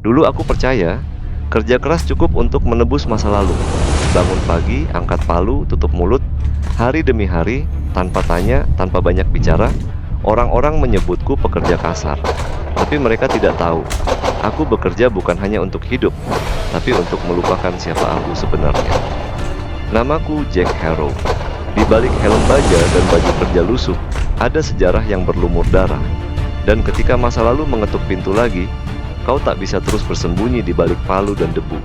Dulu aku percaya, kerja keras cukup untuk menebus masa lalu. Bangun pagi, angkat palu, tutup mulut, hari demi hari, tanpa tanya, tanpa banyak bicara, orang-orang menyebutku pekerja kasar. Tapi mereka tidak tahu, aku bekerja bukan hanya untuk hidup, tapi untuk melupakan siapa aku sebenarnya. Namaku Jack Harrow. Di balik helm baja dan baju kerja lusuh, ada sejarah yang berlumur darah. Dan ketika masa lalu mengetuk pintu lagi, kau tak bisa terus bersembunyi di balik palu dan debu.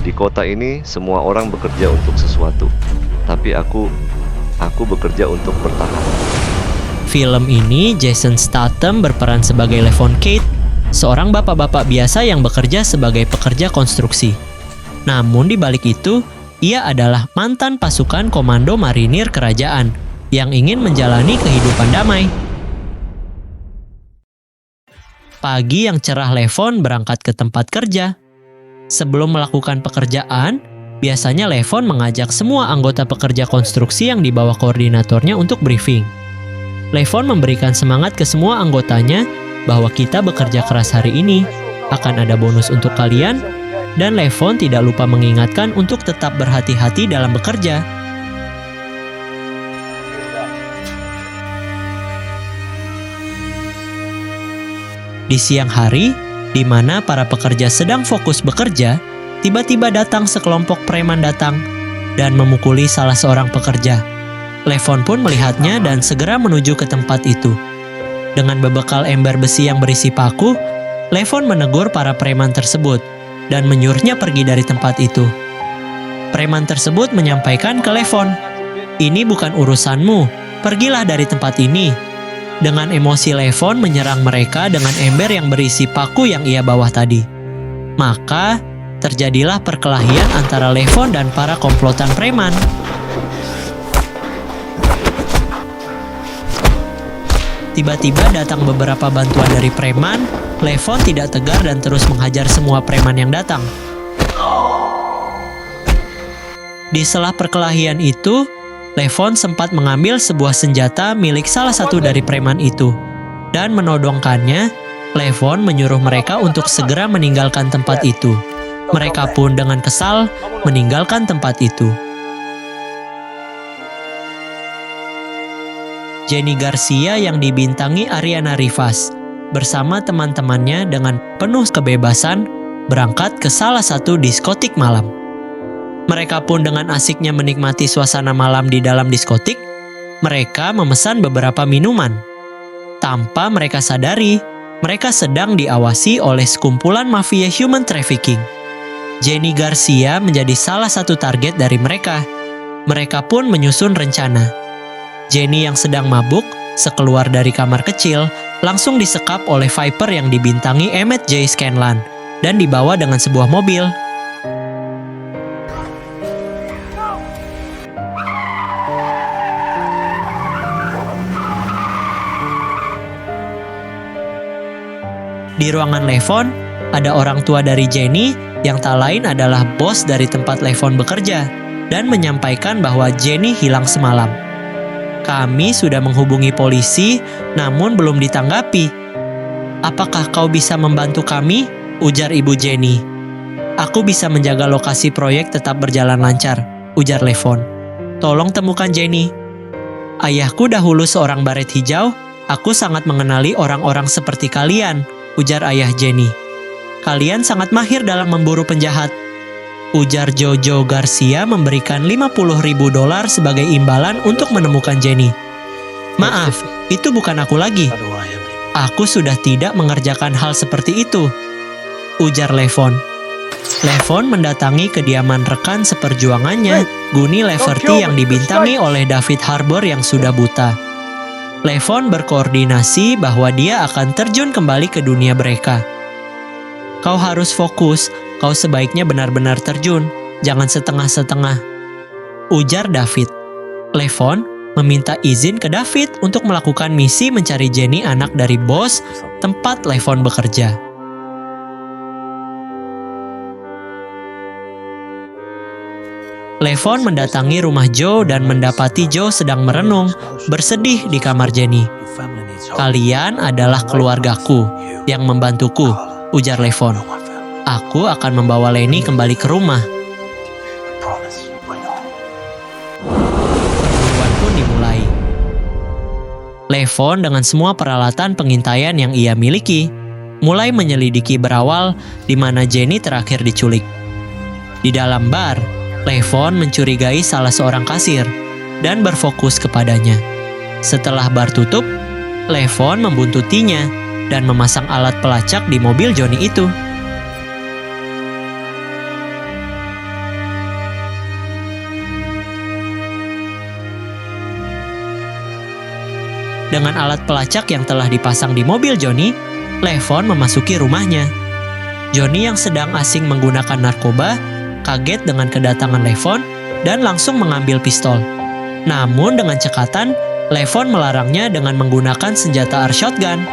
Di kota ini, semua orang bekerja untuk sesuatu. Tapi aku bekerja untuk bertahan. Film ini, Jason Statham berperan sebagai Levon Kate, seorang bapak-bapak biasa yang bekerja sebagai pekerja konstruksi. Namun di balik itu, ia adalah mantan pasukan komando marinir kerajaan yang ingin menjalani kehidupan damai. Pagi yang cerah, Levon berangkat ke tempat kerja. Sebelum melakukan pekerjaan, biasanya Levon mengajak semua anggota pekerja konstruksi yang di bawah koordinatornya untuk briefing. Levon memberikan semangat ke semua anggotanya bahwa kita bekerja keras hari ini, akan ada bonus untuk kalian, dan Levon tidak lupa mengingatkan untuk tetap berhati-hati dalam bekerja. Di siang hari, di mana para pekerja sedang fokus bekerja, tiba-tiba datang sekelompok preman datang dan memukuli salah seorang pekerja. Levon pun melihatnya dan segera menuju ke tempat itu. Dengan berbekal ember besi yang berisi paku, Levon menegur para preman tersebut dan menyuruhnya pergi dari tempat itu. Preman tersebut menyampaikan ke Levon, "Ini bukan urusanmu, pergilah dari tempat ini." Dengan emosi, Levon menyerang mereka dengan ember yang berisi paku yang ia bawa tadi. Maka, terjadilah perkelahian antara Levon dan para komplotan preman. Tiba-tiba datang beberapa bantuan dari preman. Levon tidak tegar dan terus menghajar semua preman yang datang. Di sela perkelahian itu, Levon sempat mengambil sebuah senjata milik salah satu dari preman itu dan menodongkannya. Levon menyuruh mereka untuk segera meninggalkan tempat itu. Mereka pun dengan kesal meninggalkan tempat itu. Jenny Garcia yang dibintangi Ariana Rivas bersama teman-temannya dengan penuh kebebasan berangkat ke salah satu diskotik malam. Mereka pun dengan asiknya menikmati suasana malam di dalam diskotik. Mereka memesan beberapa minuman. Tanpa mereka sadari, mereka sedang diawasi oleh sekumpulan mafia human trafficking. Jenny Garcia menjadi salah satu target dari mereka. Mereka pun menyusun rencana. Jenny yang sedang mabuk, sekeluar dari kamar kecil, langsung disekap oleh Viper yang dibintangi Emmett J. Scanlan dan dibawa dengan sebuah mobil. Di ruangan Levon, ada orang tua dari Jenny yang tak lain adalah bos dari tempat Levon bekerja dan menyampaikan bahwa Jenny hilang semalam. "Kami sudah menghubungi polisi, namun belum ditanggapi. Apakah kau bisa membantu kami?" ujar ibu Jenny. "Aku bisa menjaga lokasi proyek tetap berjalan lancar," ujar Levon. "Tolong temukan Jenny." "Ayahku dahulu seorang baret hijau, aku sangat mengenali orang-orang seperti kalian," ujar ayah Jenny. "Kalian sangat mahir dalam memburu penjahat," ujar Jojo Garcia memberikan $50.000 sebagai imbalan untuk menemukan Jenny. "Maaf, itu bukan aku lagi. Aku sudah tidak mengerjakan hal seperti itu," ujar Levon. Levon mendatangi kediaman rekan seperjuangannya, Gunny Leverty yang dibintangi oleh David Harbour yang sudah buta. Levon berkoordinasi bahwa dia akan terjun kembali ke dunia mereka. "Kau harus fokus. Kau sebaiknya benar-benar terjun, jangan setengah-setengah," ujar David. Levon meminta izin ke David untuk melakukan misi mencari Jenny, anak dari bos tempat Levon bekerja. Levon mendatangi rumah Joe dan mendapati Joe sedang merenung, bersedih di kamar Jenny. "Kalian adalah keluargaku yang membantuku," ujar Levon. Aku akan membawa Lenny kembali ke rumah. Perburuan pun dimulai. Levon dengan semua peralatan pengintaian yang ia miliki mulai menyelidiki berawal di mana Jenny terakhir diculik. Di dalam bar, Levon mencurigai salah seorang kasir dan berfokus kepadanya. Setelah bar tutup, Levon membuntutinya dan memasang alat pelacak di mobil Johnny itu. Dengan alat pelacak yang telah dipasang di mobil Johnny, Levon memasuki rumahnya. Johnny yang sedang asing menggunakan narkoba kaget dengan kedatangan Levon dan langsung mengambil pistol. Namun dengan cekatan, Levon melarangnya dengan menggunakan senjata air shotgun.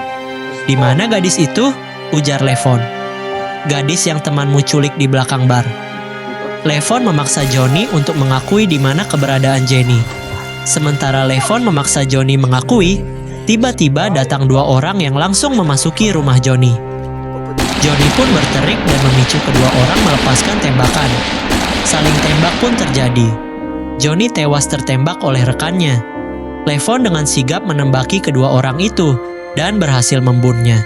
"Di mana gadis itu?" ujar Levon. "Gadis yang temanmu culik di belakang bar." Levon memaksa Johnny untuk mengakui di mana keberadaan Jenny. Sementara Levon memaksa Johnny mengakui, tiba-tiba datang dua orang yang langsung memasuki rumah Johnny. Johnny pun berterik dan memicu kedua orang melepaskan tembakan. Saling tembak pun terjadi. Johnny tewas tertembak oleh rekannya. Levon dengan sigap menembaki kedua orang itu dan berhasil membunuhnya.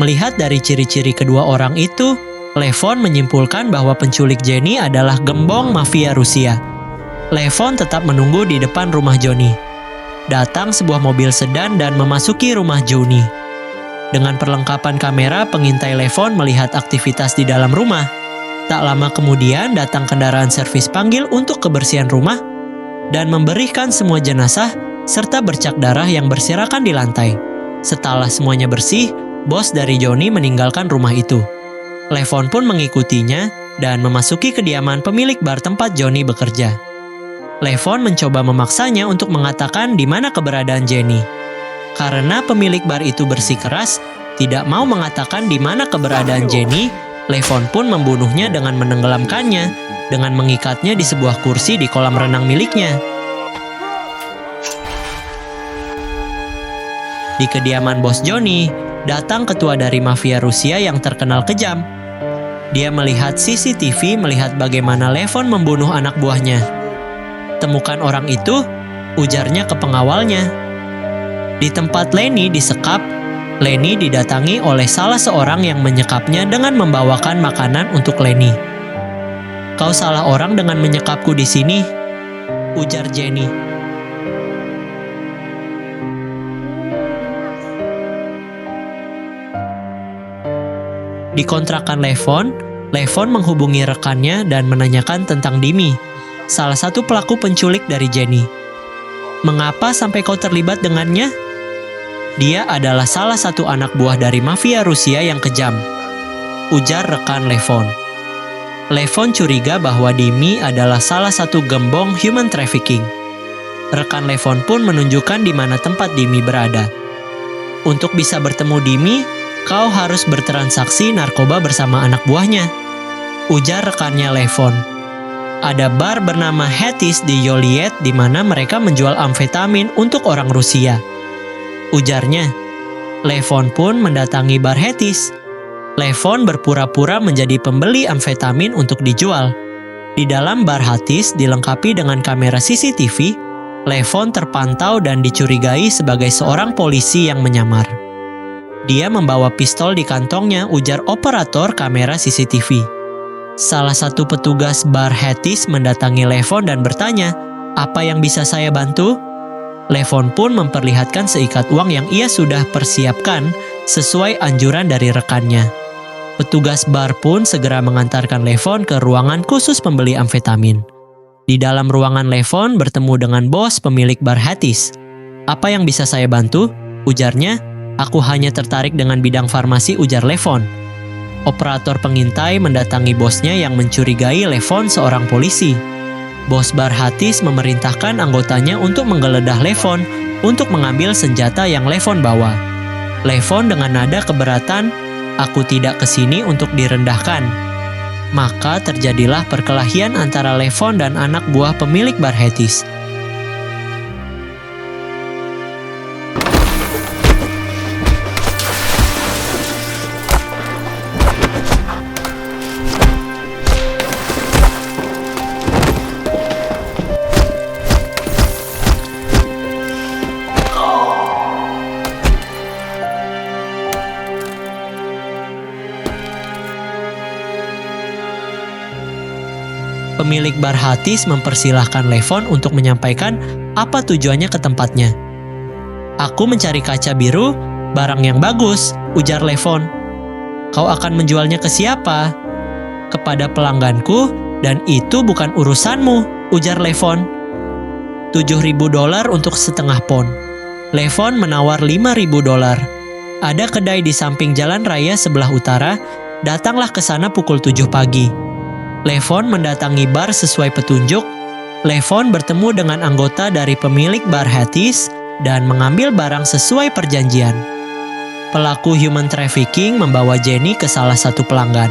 Melihat dari ciri-ciri kedua orang itu, Levon menyimpulkan bahwa penculik Jenny adalah gembong mafia Rusia. Levon tetap menunggu di depan rumah Johnny. Datang sebuah mobil sedan dan memasuki rumah Johnny. Dengan perlengkapan kamera, pengintai Levon melihat aktivitas di dalam rumah. Tak lama kemudian datang kendaraan servis panggil untuk kebersihan rumah dan memberikan semua jenazah serta bercak darah yang berserakan di lantai. Setelah semuanya bersih, bos dari Johnny meninggalkan rumah itu. Levon pun mengikutinya dan memasuki kediaman pemilik bar tempat Johnny bekerja. Levon mencoba memaksanya untuk mengatakan di mana keberadaan Jenny. Karena pemilik bar itu bersikeras, tidak mau mengatakan di mana keberadaan Jenny, Levon pun membunuhnya dengan menenggelamkannya, dengan mengikatnya di sebuah kursi di kolam renang miliknya. Di kediaman bos Johnny, datang ketua dari mafia Rusia yang terkenal kejam. Dia melihat CCTV melihat bagaimana Levon membunuh anak buahnya. "Temukan orang itu," ujarnya ke pengawalnya. Di tempat Lenny disekap, Lenny didatangi oleh salah seorang yang menyekapnya dengan membawakan makanan untuk Lenny. "Kau salah orang dengan menyekapku di sini," ujar Jenny. Di kontrakan Levon menghubungi rekannya dan menanyakan tentang Dimi, salah satu pelaku penculik dari Jenny. "Mengapa sampai kau terlibat dengannya?" "Dia adalah salah satu anak buah dari mafia Rusia yang kejam," ujar rekan Levon. Levon curiga bahwa Dimi adalah salah satu gembong human trafficking. Rekan Levon pun menunjukkan di mana tempat Dimi berada. "Untuk bisa bertemu Dimi, kau harus bertransaksi narkoba bersama anak buahnya," ujar rekannya Levon. "Ada bar bernama Hatties di Joliet di mana mereka menjual amfetamin untuk orang Rusia," ujarnya. Levon pun mendatangi bar Hatties. Levon berpura-pura menjadi pembeli amfetamin untuk dijual. Di dalam bar Hatties dilengkapi dengan kamera CCTV, Levon terpantau dan dicurigai sebagai seorang polisi yang menyamar. "Dia membawa pistol di kantongnya," ujar operator kamera CCTV. Salah satu petugas bar Hatties mendatangi Levon dan bertanya, "Apa yang bisa saya bantu?" Levon pun memperlihatkan seikat uang yang ia sudah persiapkan sesuai anjuran dari rekannya. Petugas bar pun segera mengantarkan Levon ke ruangan khusus pembeli amfetamin. Di dalam ruangan Levon bertemu dengan bos pemilik bar Hatties. "Apa yang bisa saya bantu?" ujarnya. "Aku hanya tertarik dengan bidang farmasi," ujar Levon. Operator pengintai mendatangi bosnya yang mencurigai Levon seorang polisi. Bos bar Hatties memerintahkan anggotanya untuk menggeledah Levon untuk mengambil senjata yang Levon bawa. Levon dengan nada keberatan, "Aku tidak kesini untuk direndahkan." Maka terjadilah perkelahian antara Levon dan anak buah pemilik bar Hatties. Pemilik bar Hatis mempersilahkan Levon untuk menyampaikan apa tujuannya ke tempatnya. "Aku mencari kaca biru, barang yang bagus," ujar Levon. "Kau akan menjualnya ke siapa?" "Kepada pelangganku, dan itu bukan urusanmu," ujar Levon. $7.000 untuk setengah pon. Levon menawar $5.000. Ada kedai di samping jalan raya sebelah utara, datanglah ke sana pukul 7 pagi. Levon mendatangi bar sesuai petunjuk. Levon bertemu dengan anggota dari pemilik bar Hatis dan mengambil barang sesuai perjanjian. Pelaku human trafficking membawa Jenny ke salah satu pelanggan.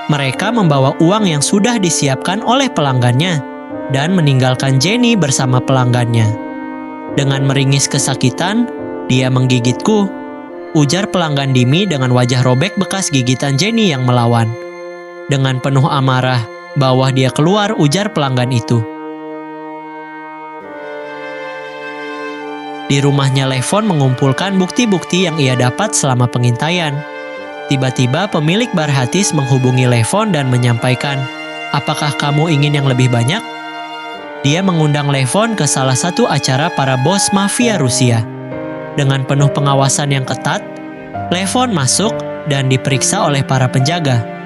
Mereka membawa uang yang sudah disiapkan oleh pelanggannya dan meninggalkan Jenny bersama pelanggannya. Dengan meringis kesakitan, "Dia menggigitku," ujar pelanggan Dimi dengan wajah robek bekas gigitan Jenny yang melawan. Dengan penuh amarah, "Bawa dia keluar," ujar pelanggan itu. Di rumahnya, Levon mengumpulkan bukti-bukti yang ia dapat selama pengintaian. Tiba-tiba pemilik bar Hatis menghubungi Levon dan menyampaikan, "Apakah kamu ingin yang lebih banyak?" Dia mengundang Levon ke salah satu acara para bos mafia Rusia. Dengan penuh pengawasan yang ketat, Levon masuk dan diperiksa oleh para penjaga.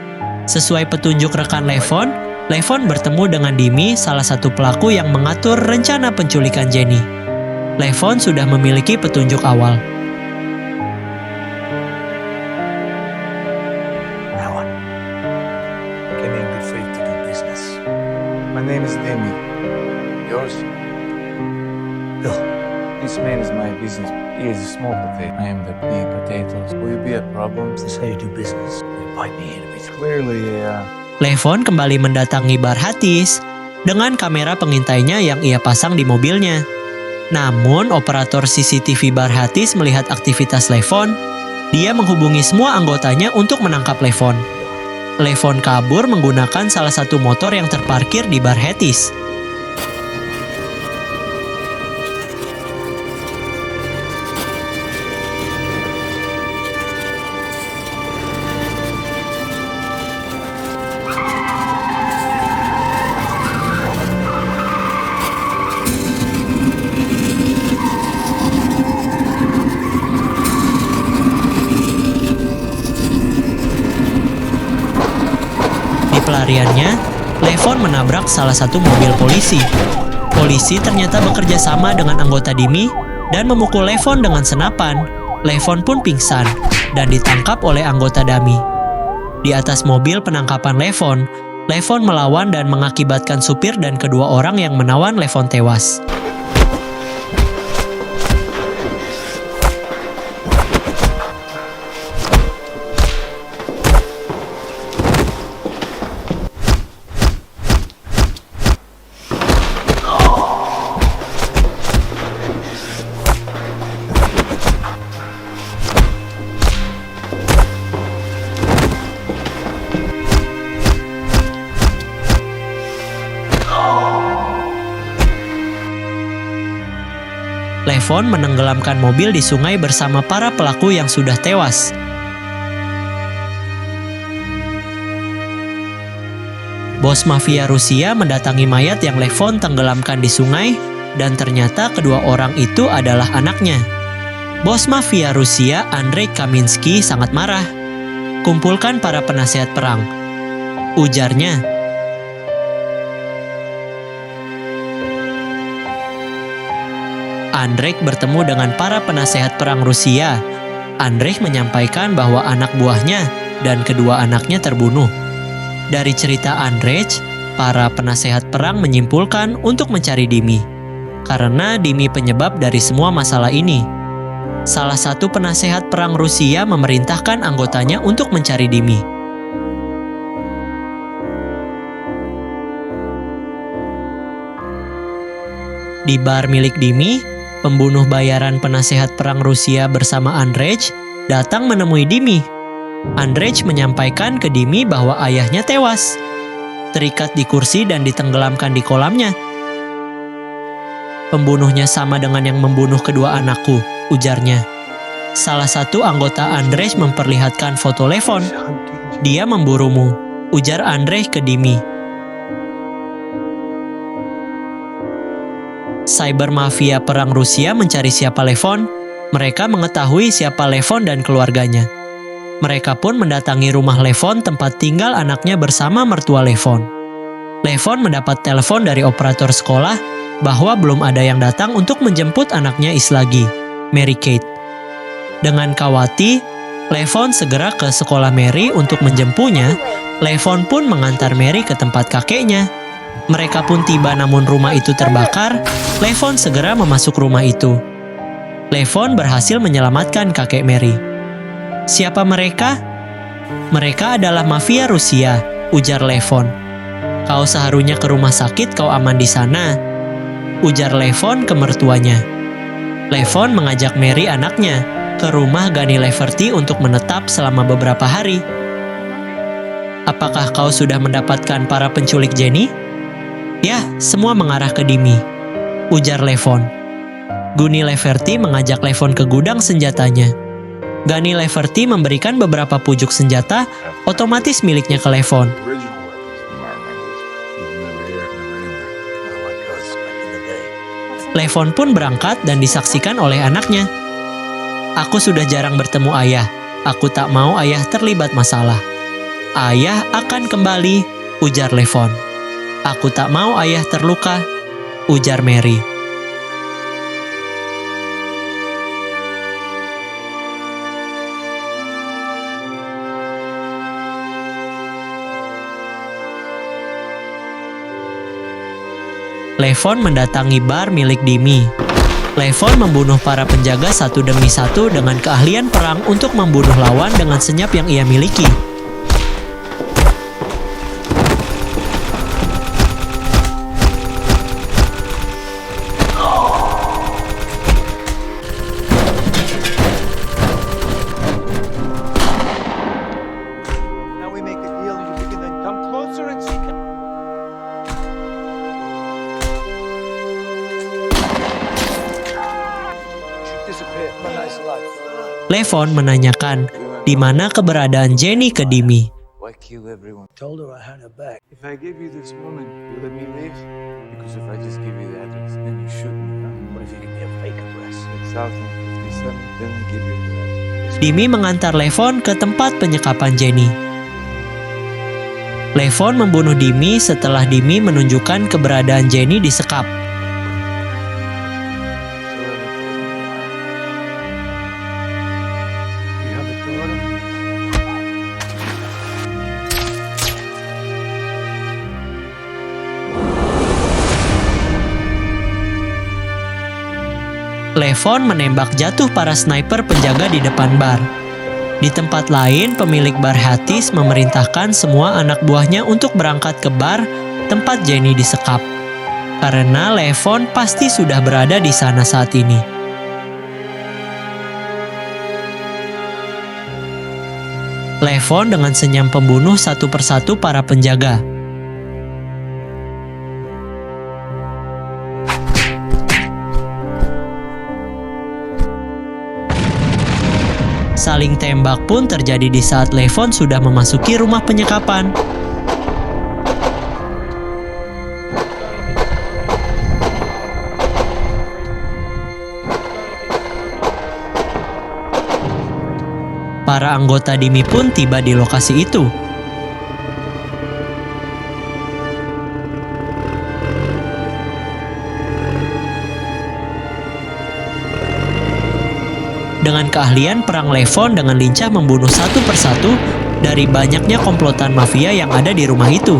Sesuai petunjuk rekan Levon bertemu dengan Dimi, salah satu pelaku yang mengatur rencana penculikan Jenny. Levon sudah memiliki petunjuk awal. Alan, give me a good faith to do business. My name is Demi. Yours? Bill. This man is my business. He is a small potato. I am the big potatoes. Will you be a problem? This is how you do business. You invite me in. It's clearly Levon kembali mendatangi bar Hatis dengan kamera pengintainya yang ia pasang di mobilnya. Namun, operator CCTV bar Hatis melihat aktivitas Levon. Dia menghubungi semua anggotanya untuk menangkap Levon. Levon kabur menggunakan salah satu motor yang terparkir di bar Hatis. Pelariannya, Levon menabrak salah satu mobil polisi. Polisi ternyata bekerja sama dengan anggota Dimi dan memukul Levon dengan senapan. Levon pun pingsan dan ditangkap oleh anggota Dami. Di atas mobil penangkapan Levon melawan dan mengakibatkan supir dan kedua orang yang menawan Levon tewas. Levon menenggelamkan mobil di sungai bersama para pelaku yang sudah tewas. Bos mafia Rusia mendatangi mayat yang Levon tenggelamkan di sungai, dan ternyata kedua orang itu adalah anaknya. Bos mafia Rusia, Andrei Kaminsky, sangat marah. "Kumpulkan para penasehat perang," ujarnya. Andrei bertemu dengan para penasehat perang Rusia. Andrei menyampaikan bahwa anak buahnya dan kedua anaknya terbunuh. Dari cerita Andrei, para penasehat perang menyimpulkan untuk mencari Dimi, karena Dimi penyebab dari semua masalah ini. Salah satu penasehat perang Rusia memerintahkan anggotanya untuk mencari Dimi. Di bar milik Dimi, pembunuh bayaran penasehat perang Rusia bersama Andrei datang menemui Dimi. Andrei menyampaikan ke Dimi bahwa ayahnya tewas, terikat di kursi dan ditenggelamkan di kolamnya. "Pembunuhnya sama dengan yang membunuh kedua anakku," ujarnya. Salah satu anggota Andrei memperlihatkan foto Levon. "Dia memburumu," ujar Andrei ke Dimi. cyber mafia perang Rusia mencari siapa Levon. Mereka mengetahui siapa Levon dan keluarganya. Mereka pun mendatangi rumah Levon tempat tinggal anaknya bersama mertua Levon. Levon mendapat telepon dari operator sekolah bahwa belum ada yang datang untuk menjemput anaknya Islagi, Mary Kate. Dengan khawatir, Levon segera ke sekolah Mary untuk menjemputnya. Levon pun mengantar Mary ke tempat kakeknya. Mereka pun tiba namun rumah itu terbakar. Levon segera memasuk rumah itu. Levon berhasil menyelamatkan kakek Mary. Siapa mereka? Mereka adalah mafia Rusia, ujar Levon. Kau seharusnya ke rumah sakit, kau aman di sana, ujar Levon ke mertuanya. Levon mengajak Mary anaknya ke rumah Gunny Leverty untuk menetap selama beberapa hari. Apakah kau sudah mendapatkan para penculik Jenny? Ya, semua mengarah ke Dimi, ujar Levon. Gunny Leverty mengajak Levon ke gudang senjatanya. Gunny Leverty memberikan beberapa pucuk senjata otomatis miliknya ke Levon. Levon pun berangkat dan disaksikan oleh anaknya. Aku sudah jarang bertemu ayah. Aku tak mau ayah terlibat masalah. Ayah akan kembali, ujar Levon. Aku tak mau ayah terluka, ujar Mary. Levon mendatangi bar milik Dimi. Levon membunuh para penjaga satu demi satu dengan keahlian perang untuk membunuh lawan dengan senyap yang ia miliki. Now we make a deal and you can then come closer and see. Disappear. My nice life. Levon menanyakan di mana keberadaan Jenny ke Dimi. Why kill everyone? Told her I had her back. If I give you this woman, you let me live? Because if I just give you the address, then you shoot me. Huh? What if you give me a fake address? It's 1057. Then I give you the address. Dimi mengantar Levon ke tempat penyekapan Jenny. Levon membunuh Dimi setelah Dimi menunjukkan keberadaan Jenny di sekap. You have a daughter? Levon menembak jatuh para sniper penjaga di depan bar. Di tempat lain, pemilik bar Hattis memerintahkan semua anak buahnya untuk berangkat ke bar tempat Jenny disekap. Karena Levon pasti sudah berada di sana saat ini. Levon dengan senyum pembunuh satu persatu para penjaga. Saling tembak pun terjadi di saat Levon sudah memasuki rumah penyekapan. Para anggota Dimi pun tiba di lokasi itu. Dengan keahlian perang, Levon dengan lincah membunuh satu persatu dari banyaknya komplotan mafia yang ada di rumah itu.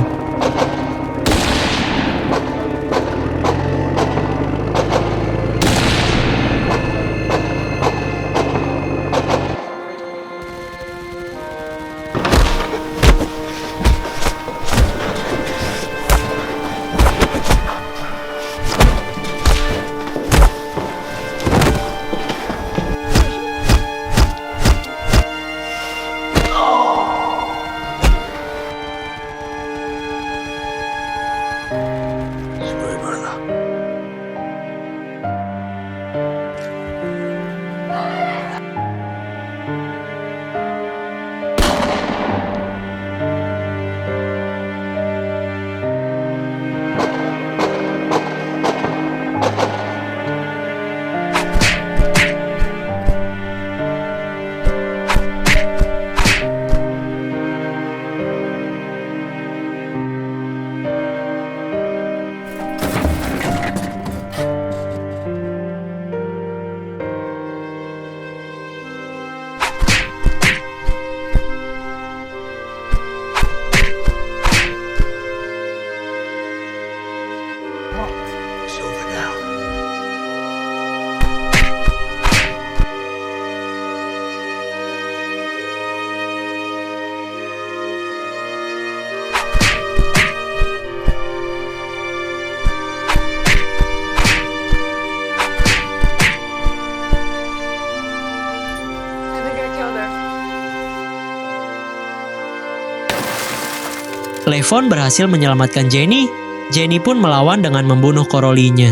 Levon berhasil menyelamatkan Jenny. Jenny pun melawan dengan membunuh Korolinya.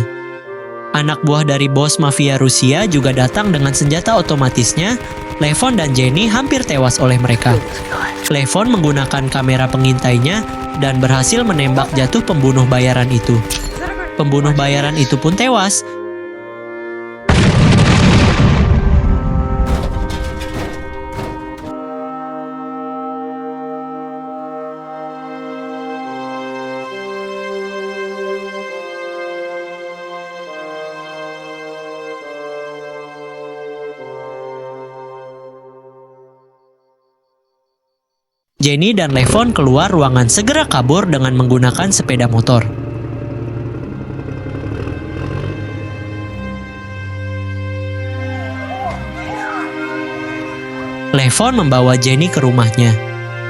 Anak buah dari bos mafia Rusia juga datang dengan senjata otomatisnya. Levon dan Jenny hampir tewas oleh mereka. Levon menggunakan kamera pengintainya dan berhasil menembak jatuh pembunuh bayaran itu. Pembunuh bayaran itu pun tewas. Jenny dan Levon keluar ruangan segera kabur dengan menggunakan sepeda motor. Levon membawa Jenny ke rumahnya.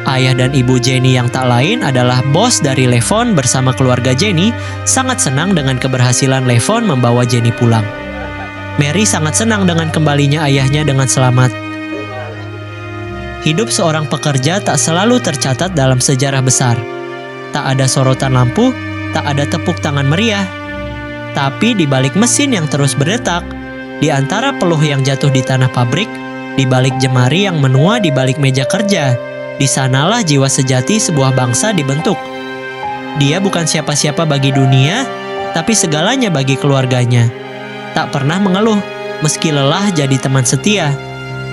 Ayah dan ibu Jenny yang tak lain adalah bos dari Levon bersama keluarga Jenny sangat senang dengan keberhasilan Levon membawa Jenny pulang. Mary sangat senang dengan kembalinya ayahnya dengan selamat. Hidup seorang pekerja tak selalu tercatat dalam sejarah besar. Tak ada sorotan lampu, tak ada tepuk tangan meriah. Tapi di balik mesin yang terus berdetak, di antara peluh yang jatuh di tanah pabrik, di balik jemari yang menua di balik meja kerja, di sanalah jiwa sejati sebuah bangsa dibentuk. Dia bukan siapa-siapa bagi dunia, tapi segalanya bagi keluarganya. Tak pernah mengeluh, meski lelah jadi teman setia.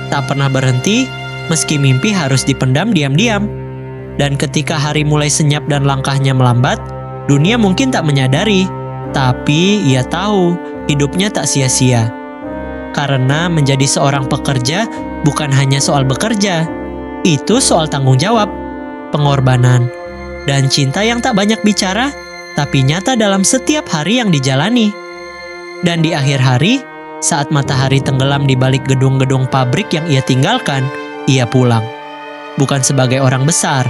Tak pernah berhenti, meski mimpi harus dipendam diam-diam. Dan ketika hari mulai senyap dan langkahnya melambat, dunia mungkin tak menyadari, tapi ia tahu hidupnya tak sia-sia. Karena menjadi seorang pekerja bukan hanya soal bekerja, itu soal tanggung jawab, pengorbanan, dan cinta yang tak banyak bicara, tapi nyata dalam setiap hari yang dijalani. Dan di akhir hari, saat matahari tenggelam di balik gedung-gedung pabrik yang ia tinggalkan, ia pulang. Bukan sebagai orang besar,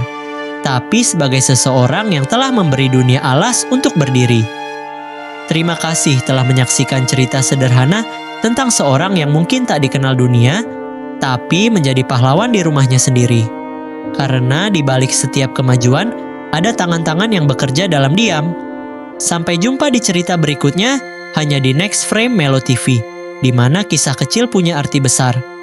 tapi sebagai seseorang yang telah memberi dunia alas untuk berdiri. Terima kasih telah menyaksikan cerita sederhana tentang seorang yang mungkin tak dikenal dunia, tapi menjadi pahlawan di rumahnya sendiri. Karena di balik setiap kemajuan, ada tangan-tangan yang bekerja dalam diam. Sampai jumpa di cerita berikutnya, hanya di Next Frame Melo TV, di mana kisah kecil punya arti besar.